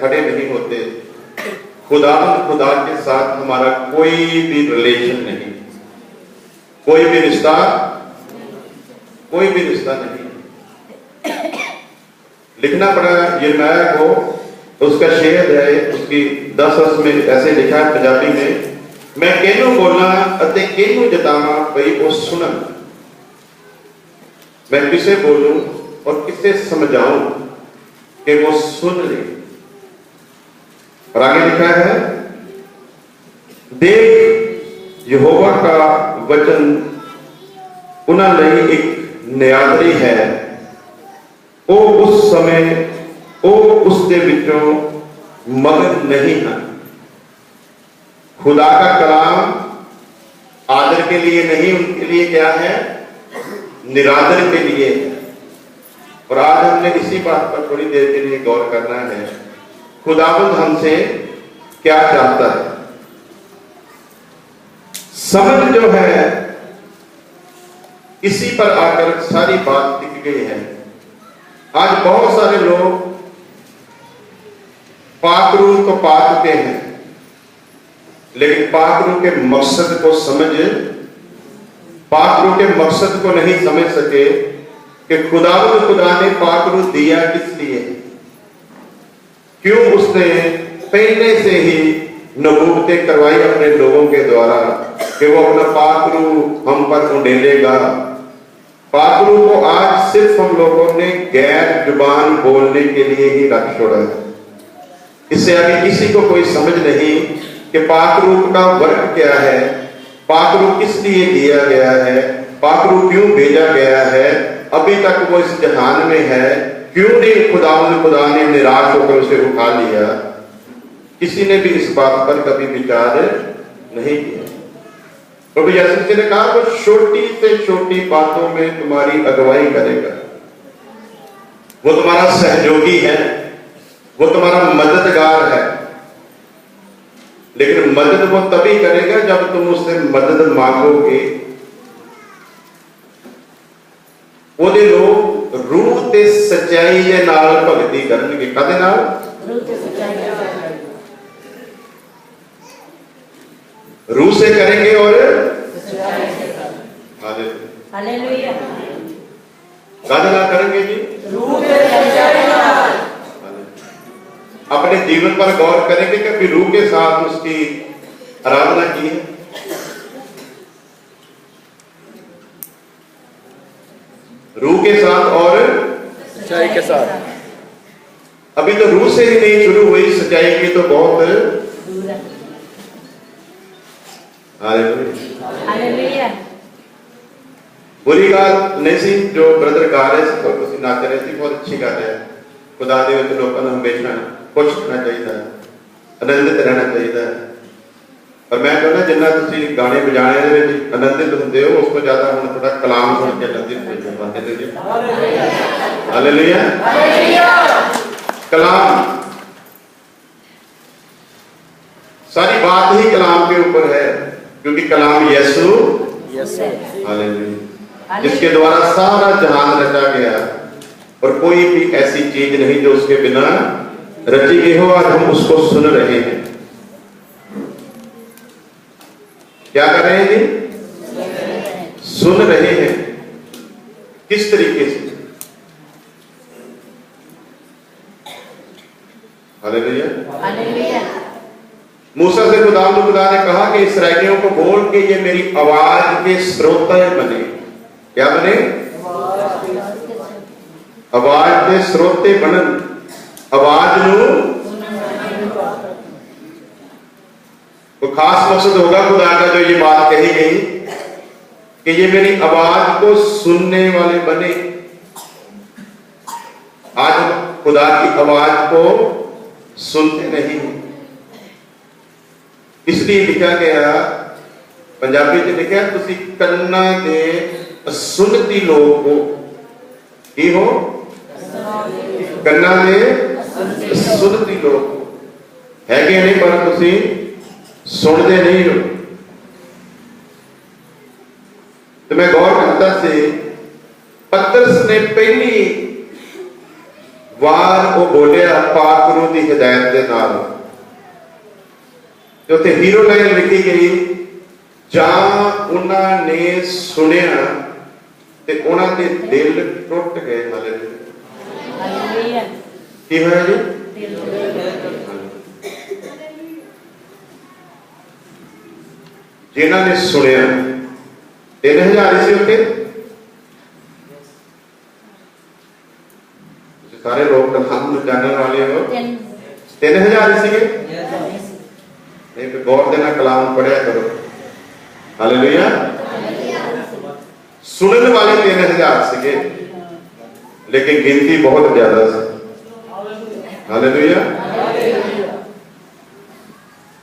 खड़े नहीं होते। खुदा के साथ हमारा कोई भी रिलेशन नहीं, कोई भी रिश्ता नहीं। लिखना पड़ा यिर्मयाह को, उसका शेर है, उसकी 10 वर्ष में ऐसे लिखा है पंजाबी में, मैं केनू बोला अते केनू जतावा भई वो सुनन, मैं किसे बोलूं और किसे समझाऊं कि वो सुन ले। और आगे लिखा है, देख यहोवा का वचन उन्हां लई एक नियादरी है, ओ उस समय ओ उसके विचों मगन नहीं है। खुदा का कलाम आदर के लिए नहीं, उनके लिए क्या है, निरादर के लिए है। और आज हमने इसी बात पर थोड़ी देर के लिए गौर करना है, खुदावंद हमसे क्या चाहता है। समझ जो है, इसी पर आकर सारी बात टिक गई है। आज बहुत सारे लोग पाकरू तो पा चुके हैं, लेकिन पाकरू के मकसद को पाकरू के मकसद को नहीं समझ सके कि खुदा ने पाकरू दिया किस लिए, क्यों उसने पहले से ही नबूवतें करवाई अपने लोगों के द्वारा कि वो अपना पाकरू हम पर उंडेलेगा। पाकरू को आज सिर्फ हम लोगों ने गैर जुबान बोलने के लिए ही रख छोड़ा है। इससे आगे किसी को कोई समझ नहीं कि पाकरू का वर्क क्या है, पाकरू किस लिए दिया गया है, पाकरू क्यों भेजा गया है, अभी तक वो इस जहान में है, क्यों नहीं खुदा ने निराश होकर उसे उठा लिया। किसी ने भी इस बात पर कभी विचार नहीं किया। प्रभु यीशु ने कहा, वो छोटी से छोटी बातों में तुम्हारी अगुवाई करेगा, वो तुम्हारा सहयोगी है, वो तुम्हारा मददगार है। लेकिन मदद वो तभी करेगा जब तुम उससे मदद मांगोगे। वो लोग रूह ते सच्चाई दे नाल भगती करनगे। कादे नाल? रूह से करेंगे और हालेलुया। कादे नाल करेंगे जी? रूह से सच्चाई नाल। अपने जीवन पर गौर करेंगे कि फिर रूह के साथ उसकी आराधना की है। रूह के साथ और सच्चाई के साथ। अभी तो रूह से ही नहीं शुरू हुई, सच्चाई की तो बहुत दूर है। हालेलुया। बुरी बात नहीं सी जो ब्रदर गा रहे थे, तो ना करे सी, बहुत अच्छी गा रहे हैं। खुदा दे विच लोगों को हमेशा खुश रहना चाहिए, आनंदित रहना चाहिए। और मैं कहना जिन्ना तुसी गाने बजाने दे विच आनंदित होंदे हो, उसको ज्यादा हुण थोड़ा कलाम सुन के आनंदित हो जाओ। हालेलुया। कलाम, सारी बात ही कलाम के ऊपर है, क्योंकि कलाम यीशु हालेलुया, जिसके द्वारा सारा जहान रचा गया, और कोई भी ऐसी चीज नहीं जो उसके बिना रची गई हो। आज हम उसको सुन रहे हैं। क्या कर रहे हैं जी? सुन रहे हैं। किस तरीके से? हालेलुया। मूसा से खुदा ने कहा कि इस्राएलियों को बोल के ये मेरी आवाज के श्रोता बने। क्या बने? आवाज के श्रोते बनन। आवाज नू तो खास मकसद होगा खुदा का जो ये बात कही गई कि ये मेरी आवाज को सुनने वाले बने। आज हम खुदा की आवाज को सुनते नहीं, इसलिए लिखा गया, पंजाबी में लिखा, तुसी कन्ना दे सुनती लोग हो। की हो? कन्ना दे सुनती लोग है कि नहीं, पर तुसी सुनते नहीं हो। तो मैं गौर करता से पतरस ने पहली वार वो बोलिया पाक रूह की हिदायत के नाल। उत्थे हीरो लाइन लिखी गई, जहां उन्होंने सुनिया ते उन्हां दे दिल टुट गए। हालेलुया। की होया जी? जिन्हां ने सुनिया 3000 ही सी उत्थे, सारे लोग हम जानने वाले हो 3000 ही सीगे। नहीं गौर देना, कलाम पढ़िया करो। हालेलुया। सुनने वाले 3000 सीगे, लेकिन गिनती बहुत ज्यादा सी। हालेलुया।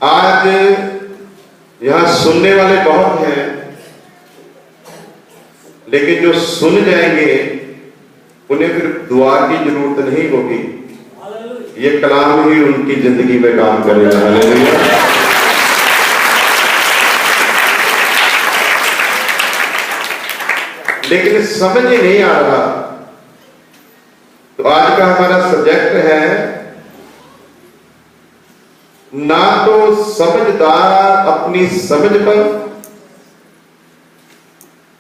आज यहां सुनने वाले बहुत हैं, लेकिन जो सुन जाएंगे उन्हें फिर दुआ की जरूरत नहीं होगी, ये कलाम ही उनकी जिंदगी में काम करेगा। हालेलुया। लेकिन समझ ही नहीं आ रहा। तो आज का हमारा सब्जेक्ट है, ना तो समझदार अपनी समझ पर,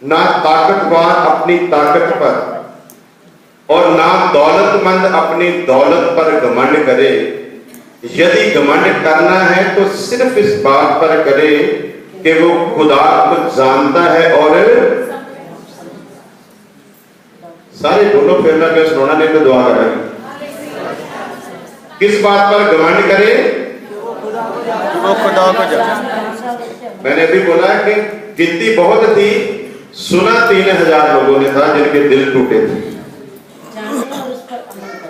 ना ताकतवर अपनी ताकत पर, और ना दौलतमंद अपनी दौलत पर घमंड करे। यदि घमंड करना है तो सिर्फ इस बात पर करे कि वो खुदा को जानता है। और सारे बोलो, फिर मैं क्या सुनाना, नहीं तो दुआ करेंगे। किस बात पर घमंड करे? वो खुदा को जानता। मैंने अभी बोला कि गिनती बहुत थी, सुना 3000 लोगों ने था जिनके दिल टूटे थे।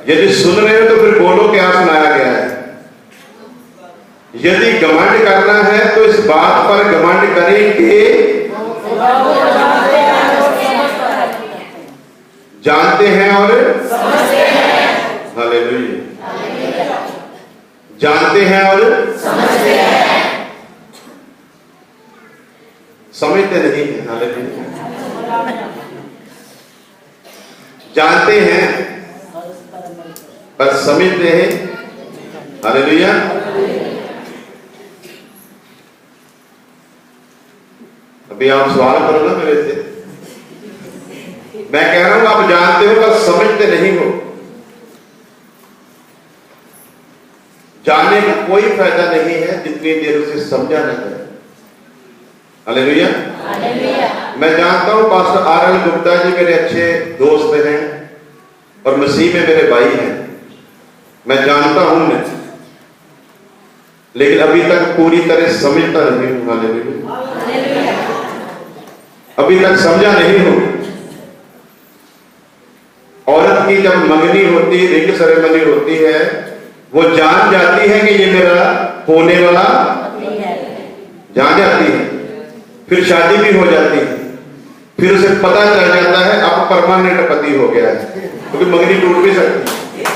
यदि सुन रहे हो तो फिर बोलो क्या सुनाया गया है। यदि घमंड करना है तो इस बात पर घमंड करें कि जानते हैं और समझते हैं। हालेलुया। जानते हैं और समझते हैं, समझते नहीं है। हालेलुया। जानते हैं पर समझते हैं। हालेलुया। अभी आप सवाल करो ना मेरे से। मैं कह रहा हूं आप जानते हो पर समझते नहीं हो। जानने का कोई फायदा नहीं है जितनी देर उसे समझा न जाए। हालेलुया। मैं जानता हूं पास्टर आर.एल. गुप्ता जी मेरे अच्छे दोस्त हैं और मसीह में मेरे भाई हैं, मैं जानता हूं मैं, लेकिन अभी तक पूरी तरह समझता नहीं हूं। हालेलुया। अभी तक समझा नहीं हूं। औरत की जब मंगनी होती, रिंग सेरेमनी होती है, वो जान जाती है कि ये मेरा होने वाला, जान जाती है। फिर शादी भी हो जाती है, फिर उसे पता चल जाता है अब परमानेंट पति हो गया है, क्योंकि मंगनी टूट भी सकती है।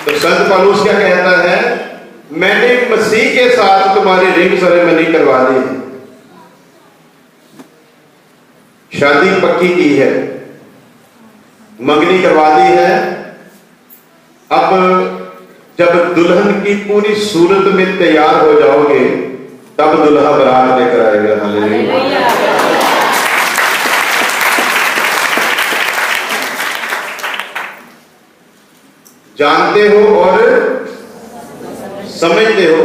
तो संत पौलुस क्या कहता है? मैंने मसीह के साथ तुम्हारी रिंग सेरेमनी करवा दी है, शादी पक्की की है, मंगनी करवा दी है। अब जब दुल्हन की पूरी सूरत में तैयार हो जाओगे तब दुल्हा बारात लेकर आएगा। हालेलुया। जानते हो और समझते हो।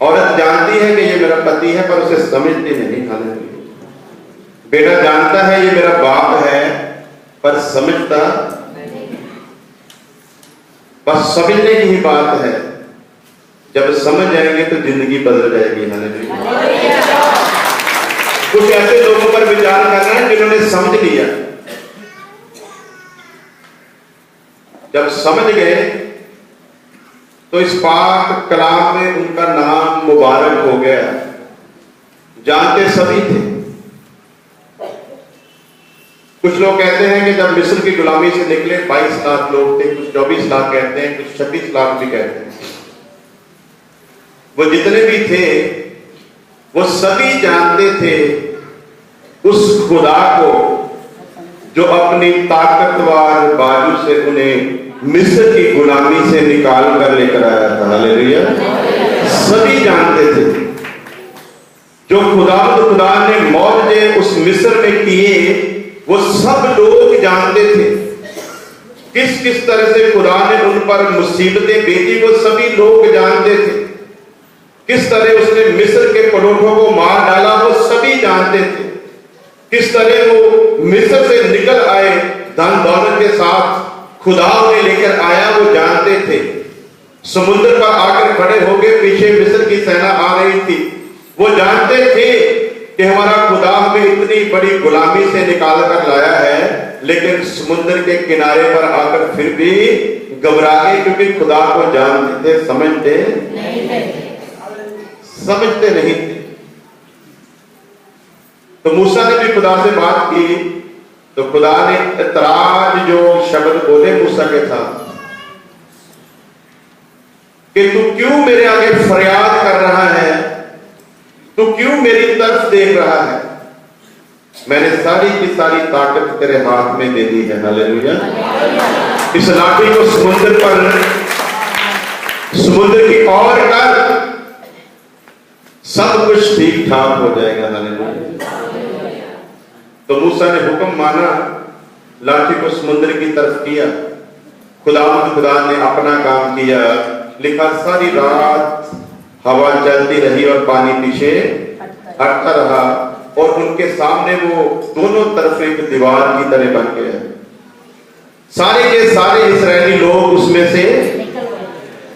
औरत जानती है कि ये मेरा पति है पर उसे समझती नहीं। हालेलुया। बेटा जानता है ये मेरा बाप है पर समझता, बस समझने की ही बात है। जब समझ जाएंगे तो जिंदगी बदल जाएगी। हालेलुया। कुछ ऐसे लोगों पर विचार करना है जिन्होंने समझ लिया। जब समझ गए तो इस पाक कलाम में उनका नाम मुबारक हो गया। जानते सभी थे। कुछ लोग कहते हैं कि जब मिस्र की गुलामी से निकले 22 लाख लोग थे, कुछ 24 लाख कहते हैं, कुछ 26 लाख भी कहते हैं। वो जितने भी थे वो सभी जानते थे उस खुदा को जो अपनी ताकतवर बाजू से उन्हें मिस्र की गुलामी से निकाल कर लेकर आया था। हालेलुया। सभी जानते थे जो खुदा ने मौजे उस मिस्र में किए, वो सब लोग जानते थे। किस किस तरह से खुदा ने उन पर मुसीबतें भेजी, वो सभी लोग जानते थे। किस तरह उसने मिस्र के परोठों को मार डाला, वो सभी जानते थे। किस तरह वो मिस्र से निकल आए धन दौलत के साथ, खुदा उन्हें लेकर आया, वो जानते थे। समुद्र पर आकर खड़े हो गए, पीछे मिस्र की सेना आ रही थी। वो जानते थे कि हमारा खुदा हमें इतनी बड़ी गुलामी से निकाल कर लाया है, लेकिन समुद्र के किनारे पर आकर फिर भी घबरा गए, क्योंकि खुदा को जानते थे, समझते नहीं थे। तो मूसा ने भी खुदा से बात की, तो खुदा ने इतराज जो शब्द बोले मूसा के साथ कि तू क्यों मेरे आगे फरियाद कर रहा है, तू क्यों मेरी तरफ देख रहा है। मैंने सारी की सारी ताकत तेरे हाथ में दे दी है। हालेलुया। इस लाठी को समुद्र की ओर कर, सब कुछ ठीक ठाक हो जाएगा। हालेलुया। तो मूसा ने हुक्म माना, लाठी को समुद्र की तरफ किया। खुदा ने अपना काम किया। लिखा सारी रात हवा चलती रही और पानी पीछे हटता रहा, और उनके सामने वो दोनों तरफ एक दीवार की तरह बन गया। सारे के सारे इस्राएली लोग उसमें से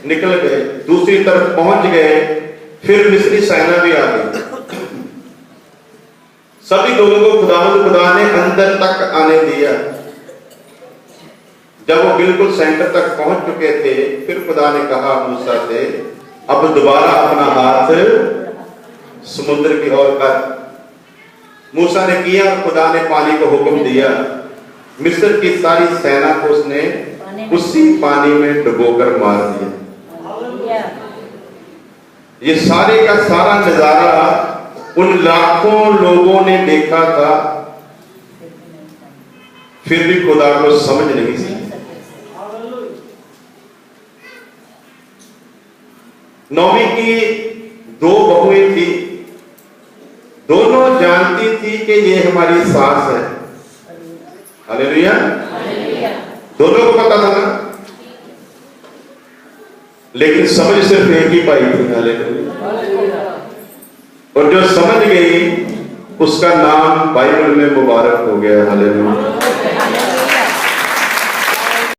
निकल गए, दूसरी तरफ पहुंच गए। फिर मिस्री सेना भी आ गई। सभी लोगों को खुदा ने अंदर तक आने दिया। जब वो बिल्कुल सेंटर तक पहुंच चुके थे, फिर खुदा ने कहा मूसा से, अब दोबारा अपना हाथ समुद्र की ओर कर। मूसा ने किया, खुदा ने पानी को हुक्म दिया। मिस्र की सारी सेना को उसने उसी पानी में डुबोकर मार दिया। ये सारे का सारा नजारा उन लाखों लोगों ने देखा था, फिर भी खुदा को समझ नहीं सके। नौवीं की दो बहुएं थी, दोनों जानती थी कि ये हमारी सास है। हालेलुया। दोनों को पता था ना, लेकिन समझ सिर्फ एक ही पाई थी। हालेलुया। और जो समझ गई उसका नाम बाइबल में मुबारक हो गया। हालेलुया।